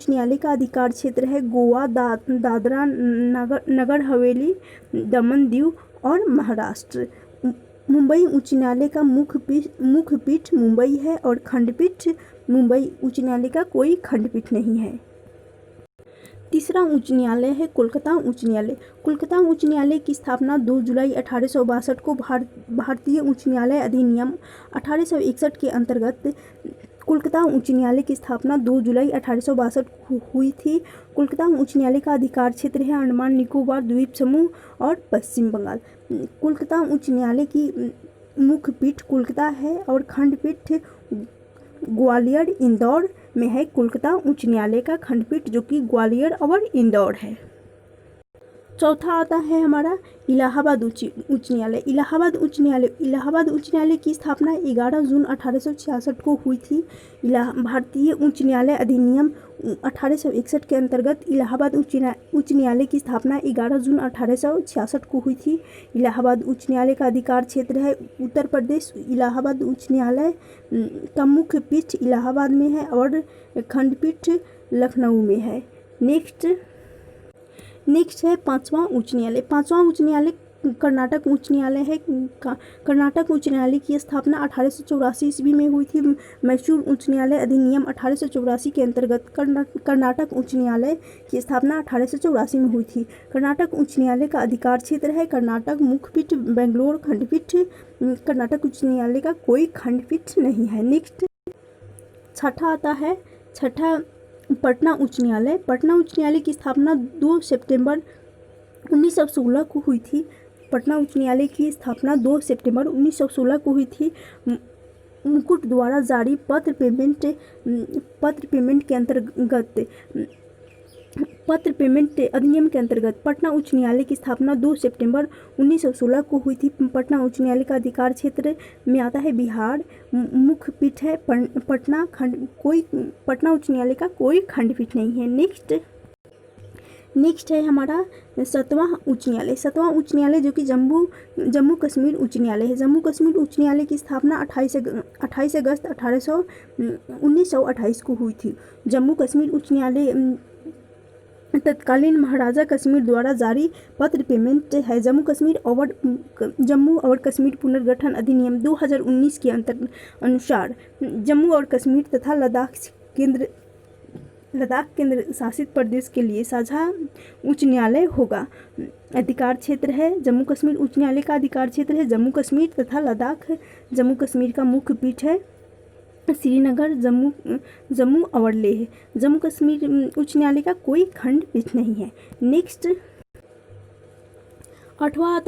न्यायालय का अधिकार क्षेत्र है गोवा, दादरा नगर हवेली, दमन दीव और महाराष्ट्र। मुंबई उच्च न्यायालय का मुख्य पीठ मुंबई है और खंडपीठ मुंबई उच्च न्यायालय का कोई खंडपीठ नहीं है। तीसरा उच्च न्यायालय है कोलकाता उच्च न्यायालय। कोलकाता उच्च न्यायालय की स्थापना 2 जुलाई 1862 को भारतीय उच्च न्यायालय अधिनियम 1861 के अंतर्गत कोलकाता उच्च न्यायालय की स्थापना 2 जुलाई 1862 को हुई थी। कोलकाता उच्च न्यायालय का अधिकार क्षेत्र है अंडमान निकोबार द्वीप समूह और पश्चिम बंगाल। कोलकाता उच्च न्यायालय की मुख्य पीठ कोलकाता है और खंडपीठ ग्वालियर इंदौर में है। कोलकाता उच्च न्यायालय का खंडपीठ जो कि ग्वालियर और इंदौर है। चौथा आता है हमारा इलाहाबाद उच्च न्यायालय। इलाहाबाद उच्च न्यायालय की स्थापना 11 जून 1866 को हुई थी। भारतीय उच्च न्यायालय अधिनियम 1861 के अंतर्गत इलाहाबाद उच्च न्यायालय की स्थापना 11 जून 1866 को हुई थी। इलाहाबाद उच्च न्यायालय का अधिकार क्षेत्र है उत्तर प्रदेश। इलाहाबाद उच्च न्यायालय का मुख्य पीठ इलाहाबाद में है और खंडपीठ लखनऊ में है। नेक्स्ट है पांचवा उच्च न्यायालय। पांचवा उच्च न्यायालय कर्नाटक उच्च न्यायालय है। कर्नाटक उच्च न्यायालय की स्थापना 1884 ईस्वी में हुई थी। मैसूर उच्च न्यायालय अधिनियम 1884 के अंतर्गत कर्नाटक उच्च न्यायालय की स्थापना 1884 में हुई थी। कर्नाटक उच्च न्यायालय का अधिकार क्षेत्र है कर्नाटक, मुख्यपीठ बेंगलोर, खंडपीठ कर्नाटक उच्च न्यायालय का कोई खंडपीठ नहीं है। नेक्स्ट छठा आता है पटना उच्च न्यायालय। पटना उच्च न्यायालय की स्थापना 2 सितंबर 1916 को हुई थी। पटना उच्च न्यायालय की स्थापना 2 सितंबर 1916 को हुई थी। मुकुट द्वारा जारी पत्र पेमेंट अधिनियम के अंतर्गत पटना उच्च न्यायालय की स्थापना 2 सितंबर 1916 को हुई थी। पटना उच्च न्यायालय का अधिकार क्षेत्र में आता है बिहार। मुख्य पीठ है पटना उच्च न्यायालय का कोई खंडपीठ नहीं है। नेक्स्ट है हमारा 7वां उच्च न्यायालय। 7वां उच्च न्यायालय जो कि जम्मू कश्मीर उच्च न्यायालय है। जम्मू कश्मीर उच्च न्यायालय की स्थापना 28 अगस्त 1928 को हुई थी। जम्मू कश्मीर उच्च न्यायालय तत्कालीन महाराजा कश्मीर द्वारा जारी पत्र पेमेंट है। जम्मू और कश्मीर पुनर्गठन अधिनियम 2019 के अनुसार जम्मू और कश्मीर तथा लद्दाख केंद्र शासित प्रदेश के लिए साझा उच्च न्यायालय होगा। अधिकार क्षेत्र है जम्मू कश्मीर उच्च न्यायालय का अधिकार क्षेत्र है जम्मू कश्मीर तथा लद्दाख। जम्मू कश्मीर का मुख्य पीठ है श्रीनगर, जम्मू और लेह। जम्मू कश्मीर उच्च न्यायालय का कोई खंडपीठ नहीं है। नेक्स्ट 8वां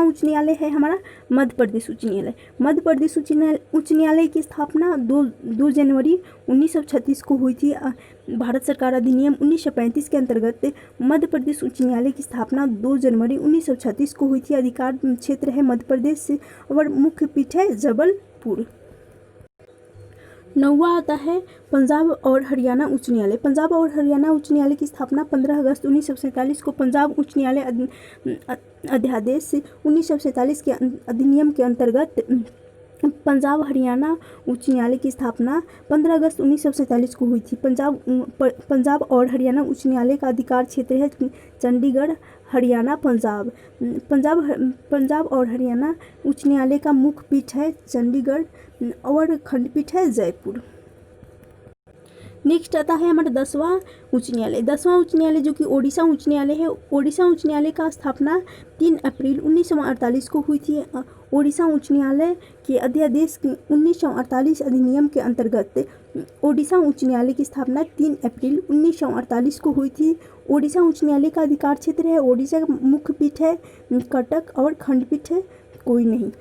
उच्च न्यायालय है हमारा मध्य प्रदेश उच्च न्यायालय। मध्य प्रदेश उच्च न्यायालय की स्थापना 2 जनवरी 1936 को हुई थी। भारत सरकार अधिनियम 1935 के अंतर्गत मध्य प्रदेश उच्च न्यायालय की स्थापना 2 जनवरी 1936 को हुई थी। अधिकार क्षेत्र है मध्य प्रदेश और मुख्य पीठ है जबलपुर। 9वां आता है पंजाब और हरियाणा उच्च न्यायालय। पंजाब और हरियाणा उच्च न्यायालय की स्थापना 15 अगस्त 1947 को पंजाब उच्च न्यायालय अध्यादेश 1947 के अधिनियम के अंतर्गत पंजाब हरियाणा उच्च न्यायालय की स्थापना 15 अगस्त 1947 को हुई थी। पंजाब और हरियाणा उच्च न्यायालय का अधिकार क्षेत्र है चंडीगढ़, हरियाणा, पंजाब और हरियाणा उच्च न्यायालय का मुख्य पीठ है चंडीगढ़ और खंडपीठ है जयपुर। नेक्स्ट आता है हमारा 10वां उच्च न्यायालय। 10वां उच्च न्यायालय जो कि ओडिशा उच्च न्यायालय है। ओडिशा उच्च न्यायालय का स्थापना 3 अप्रैल 1948 को हुई थी। ओडिशा उच्च न्यायालय के अध्यादेश 1948 अधिनियम के अंतर्गत ओडिशा उच्च न्यायालय की स्थापना 3 अप्रैल 1948 को हुई थी। ओडिशा उच्च न्यायालय का अधिकार क्षेत्र है ओडिशा का मुख्य पीठ है कटक और खंडपीठ है कोई नहीं।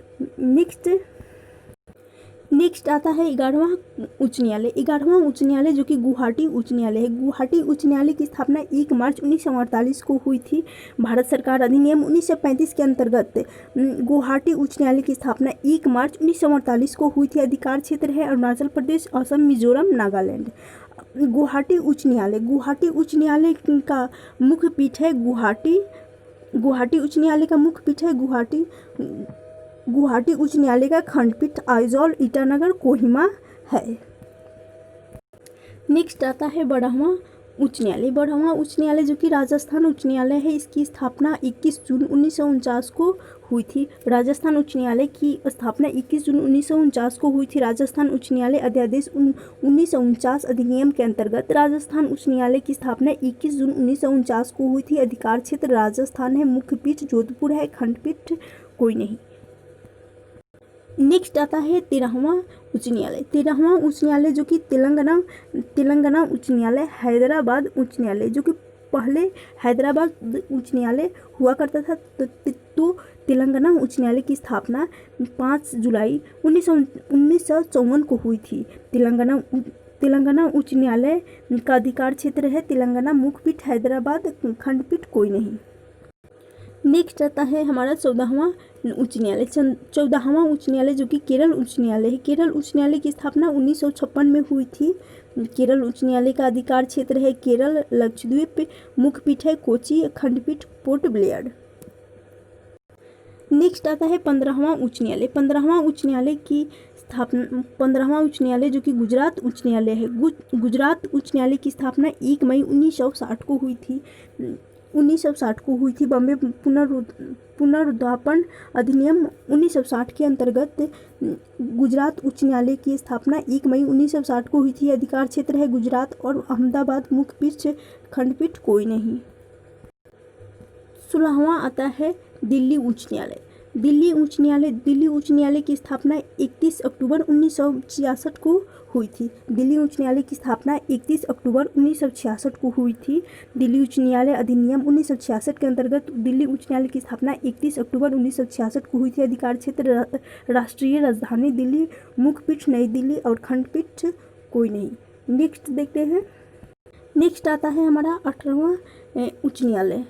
नेक्स्ट आता है 11वां उच्च न्यायालय। 11वां उच्च न्यायालय जो कि गुवाहाटी उच्च न्यायालय है। गुवाहाटी उच्च न्यायालय की स्थापना 1 मार्च 1948 को हुई थी। भारत सरकार अधिनियम 1935 के अंतर्गत गुवाहाटी उच्च न्यायालय की स्थापना 1 मार्च 1948 को हुई थी। अधिकार क्षेत्र है अरुणाचल प्रदेश, असम, मिजोरम, नागालैंड। गुवाहाटी उच्च न्यायालय का मुख्य पीठ है गुवाहाटी उच्च न्यायालय का मुख्य पीठ है गुवाहाटी उच्च न्यायालय का खंडपीठ आइजॉल, ईटानगर, कोहिमा है। नेक्स्ट आता है 12वां उच्च न्यायालय। 12वां उच्च न्यायालय जो कि राजस्थान उच्च न्यायालय है। इसकी स्थापना 21 जून 1949 को हुई थी। राजस्थान उच्च न्यायालय की स्थापना 21 जून 1949 को हुई थी। राजस्थान उच्च न्यायालय अध्यादेश 1949 अधिनियम के अंतर्गत राजस्थान उच्च न्यायालय की स्थापना 21 जून 1949 को हुई थी। अधिकार क्षेत्र राजस्थान है, मुख्य पीठ जोधपुर है, खंडपीठ कोई नहीं। नेक्स्ट आता है 13वां उच्च न्यायालय। 13वां उच्च न्यायालय जो कि तेलंगाना उच्च न्यायालय, हैदराबाद उच्च न्यायालय जो कि पहले हैदराबाद उच्च न्यायालय हुआ करता था तो तेलंगाना उच्च न्यायालय की स्थापना 5 जुलाई 1954 को हुई थी। तेलंगाना उच्च न्यायालय का अधिकार क्षेत्र है तेलंगाना, मुख्य पीठ हैदराबाद, खंडपीठ कोई नहीं। नेक्स्ट आता है हमारा 14वां उच्च न्यायालय। 14वां उच्च न्यायालय जो कि केरल उच्च न्यायालय है। केरल उच्च न्यायालय की स्थापना 1956 में हुई थी। केरल उच्च न्यायालय का अधिकार क्षेत्र है केरल, लक्षद्वीप, मुख्य पीठ है कोची, खंडपीठ पोर्ट ब्लेयर। नेक्स्ट आता है 15वां उच्च न्यायालय। 15वां उच्च न्यायालय की स्थापना 15वां उच्च न्यायालय जो कि गुजरात उच्च न्यायालय है। गुजरात उच्च न्यायालय की स्थापना 1 मई 1960 को हुई थी। 1960 को हुई थी। बॉम्बे पुनरुत्थान अधिनियम 1960 के अंतर्गत गुजरात उच्च न्यायालय की स्थापना 1 मई 1960 को हुई थी। अधिकार क्षेत्र है गुजरात और अहमदाबाद, मुख्य पीठ खंडपीठ कोई नहीं। 16वां आता है दिल्ली उच्च न्यायालय। दिल्ली उच्च न्यायालय की स्थापना 31 अक्टूबर 1966 को हुई थी। दिल्ली उच्च न्यायालय की स्थापना 31 अक्टूबर 1966 को हुई थी। दिल्ली उच्च न्यायालय अधिनियम 1966 के अंतर्गत दिल्ली उच्च न्यायालय की स्थापना 31 अक्टूबर 1966 को हुई थी। अधिकार क्षेत्र राष्ट्रीय राजधानी दिल्ली, मुख्यपीठ नई दिल्ली और खंडपीठ कोई नहीं। नेक्स्ट देखते हैं। नेक्स्ट आता है हमारा 18वां उच्च न्यायालय।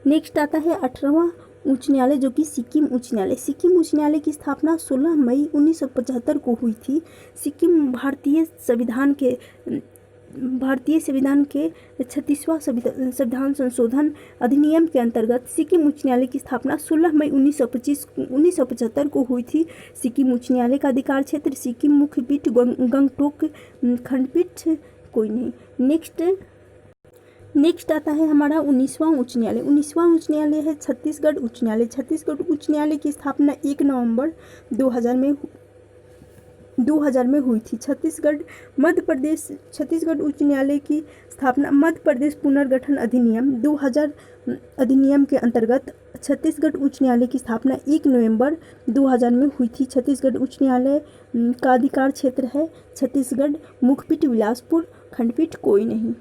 नेक्स्ट आता है 18वां उच्च न्यायालय जो कि सिक्किम उच्च न्यायालय। सिक्किम उच्च न्यायालय की स्थापना 16 मई 1975 को हुई थी। सिक्किम भारतीय संविधान के 36वां संविधान संशोधन अधिनियम के अंतर्गत सिक्किम उच्च न्यायालय की स्थापना 16 मई 1975 को हुई थी। सिक्किम उच्च न्यायालय का अधिकार क्षेत्र सिक्किम, मुख्यपीठ गंगटोक, खंडपीठ कोई नहीं। नेक्स्ट आता है हमारा 19वां उच्च न्यायालय। 19वां उच्च न्यायालय है छत्तीसगढ़ उच्च न्यायालय। छत्तीसगढ़ उच्च न्यायालय की स्थापना 1 नवंबर 2000 में हुई थी। छत्तीसगढ़ उच्च न्यायालय की स्थापना मध्य प्रदेश पुनर्गठन अधिनियम 2000 अधिनियम के अंतर्गत छत्तीसगढ़ उच्च न्यायालय की स्थापना 1 नवंबर 2000 में हुई थी। छत्तीसगढ़ उच्च न्यायालय का अधिकार क्षेत्र है छत्तीसगढ़, मुख्यपीठ बिलासपुर, खंडपीठ कोई नहीं।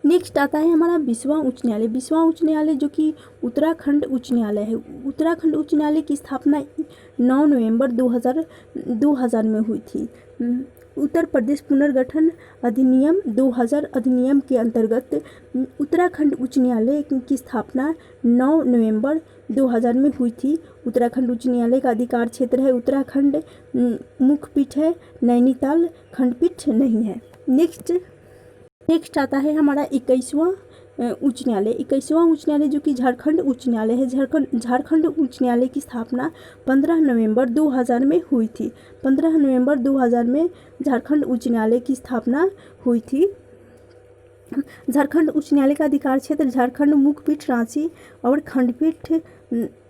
नेक्स्ट आता है हमारा 20वां उच्च न्यायालय। 20वां उच्च न्यायालय जो कि उत्तराखंड उच्च न्यायालय है। उत्तराखंड उच्च न्यायालय की स्थापना 9 नवंबर 2000 में हुई थी। उत्तर प्रदेश पुनर्गठन अधिनियम 2000 अधिनियम के अंतर्गत उत्तराखंड उच्च न्यायालय की स्थापना 9 नवंबर 2000 में हुई थी। उत्तराखंड उच्च न्यायालय का अधिकार क्षेत्र है उत्तराखंड, मुख्यपीठ है नैनीताल, खंडपीठ नहीं है। नेक्स्ट आता है हमारा 21वां उच्च न्यायालय। 21वां उच्च न्यायालय जो कि झारखंड उच्च न्यायालय है। झारखंड उच्च न्यायालय की स्थापना 15 नवंबर 2000 में हुई थी। 15 नवंबर 2000 में झारखंड उच्च न्यायालय की स्थापना हुई थी। झारखंड उच्च न्यायालय का अधिकार क्षेत्र झारखंड, मुख्यपीठ रांची और खंडपीठ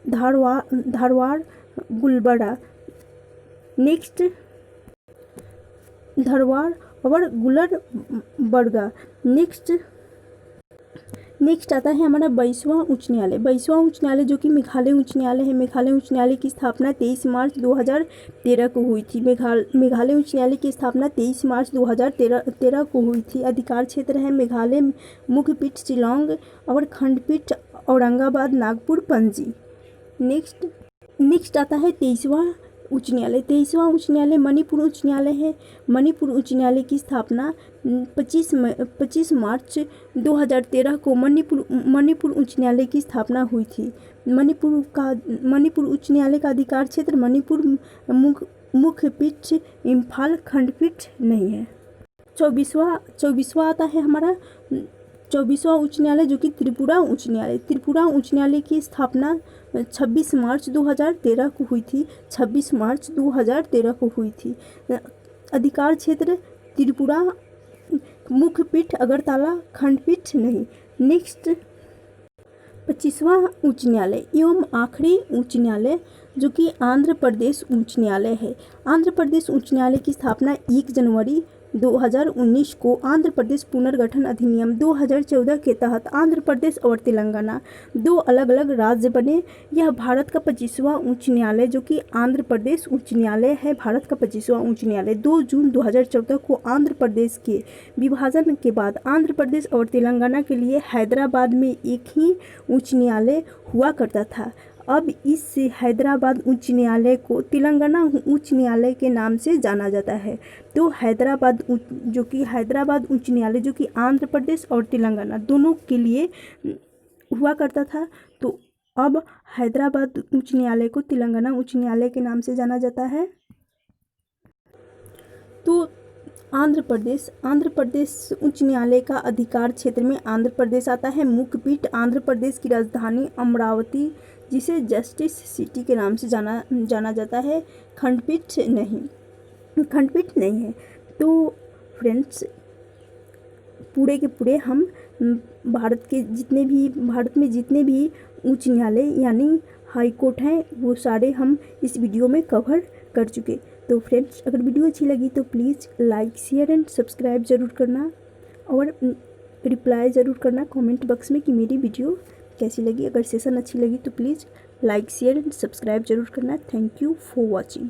धारवाड़ गुलबर्गा। नेक्स्ट धारवाड़ और गुलबर्गा। नेक्स्ट आता है हमारा 22वां उच्च न्यायालय। 22वां उच्च न्यायालय जो कि मेघालय उच्च न्यायालय है। मेघालय उच्च न्यायालय की स्थापना 23 मार्च 2013 को हुई थी। मेघालय उच्च न्यायालय की स्थापना 23 मार्च 2013 को हुई थी। अधिकार क्षेत्र है मेघालय, मुख्यपीठ शिलांग और खंडपीठ औरंगाबाद, नागपुर, पणजी। नेक्स्ट आता है 23वां उच्च न्यायालय। 23वां उच्च न्यायालय मणिपुर उच्च न्यायालय है। मणिपुर उच्च न्यायालय की स्थापना 25 मार्च 2013 को मणिपुर उच्च न्यायालय की स्थापना हुई थी। मणिपुर उच्च न्यायालय का अधिकार क्षेत्र मणिपुर, मुख्यपीठ इम्फाल, खंडपीठ नहीं है। 24वां आता है हमारा 24वां उच्च न्यायालय जो कि त्रिपुरा उच्च न्यायालय। त्रिपुरा उच्च न्यायालय की स्थापना 26 मार्च 2013 को हुई थी। 26 मार्च 2013 को हुई थी। अधिकार क्षेत्र त्रिपुरा, मुख्यपीठ अगरतला, खंडपीठ नहीं। नेक्स्ट 25वां उच्च न्यायालय एवं आखिरी उच्च न्यायालय जो कि आंध्र प्रदेश उच्च न्यायालय है। आंध्र प्रदेश उच्च न्यायालय की स्थापना 1 जनवरी 2019 को आंध्र प्रदेश पुनर्गठन अधिनियम 2014 के तहत आंध्र प्रदेश और तेलंगाना 2 अलग अलग राज्य बने। यह भारत का 25वां उच्च न्यायालय जो कि आंध्र प्रदेश उच्च न्यायालय है। भारत का 25वां उच्च न्यायालय 2 जून 2014 को आंध्र प्रदेश के विभाजन के बाद आंध्र प्रदेश और तेलंगाना के लिए हैदराबाद में एक ही उच्च न्यायालय हुआ करता था। अब इस हैदराबाद उच्च न्यायालय को तेलंगाना उच्च न्यायालय के नाम से जाना जाता है। तो हैदराबाद उच्च न्यायालय जो कि आंध्र प्रदेश और तेलंगाना दोनों के लिए हुआ करता था, तो अब हैदराबाद उच्च न्यायालय को तेलंगाना उच्च न्यायालय के नाम से जाना जाता है। तो आंध्र प्रदेश उच्च न्यायालय का अधिकार क्षेत्र में आंध्र प्रदेश आता है। मुख्यपीठ आंध्र प्रदेश की राजधानी अमरावती जिसे जस्टिस सिटी के नाम से जाना जाता है। खंडपीठ नहीं है। तो फ्रेंड्स पूरे के पूरे हम भारत में जितने भी उच्च न्यायालय यानी हाई कोर्ट हैं वो सारे हम इस वीडियो में कवर कर चुके। तो फ्रेंड्स अगर वीडियो अच्छी लगी तो please like, share and subscribe ज़रूर करना और रिप्लाई ज़रूर करना कमेंट बॉक्स में कि मेरी वीडियो कैसी लगी। अगर सेशन अच्छी लगी तो प्लीज़ लाइक शेयर सब्सक्राइब जरूर करना। Thank you for watching.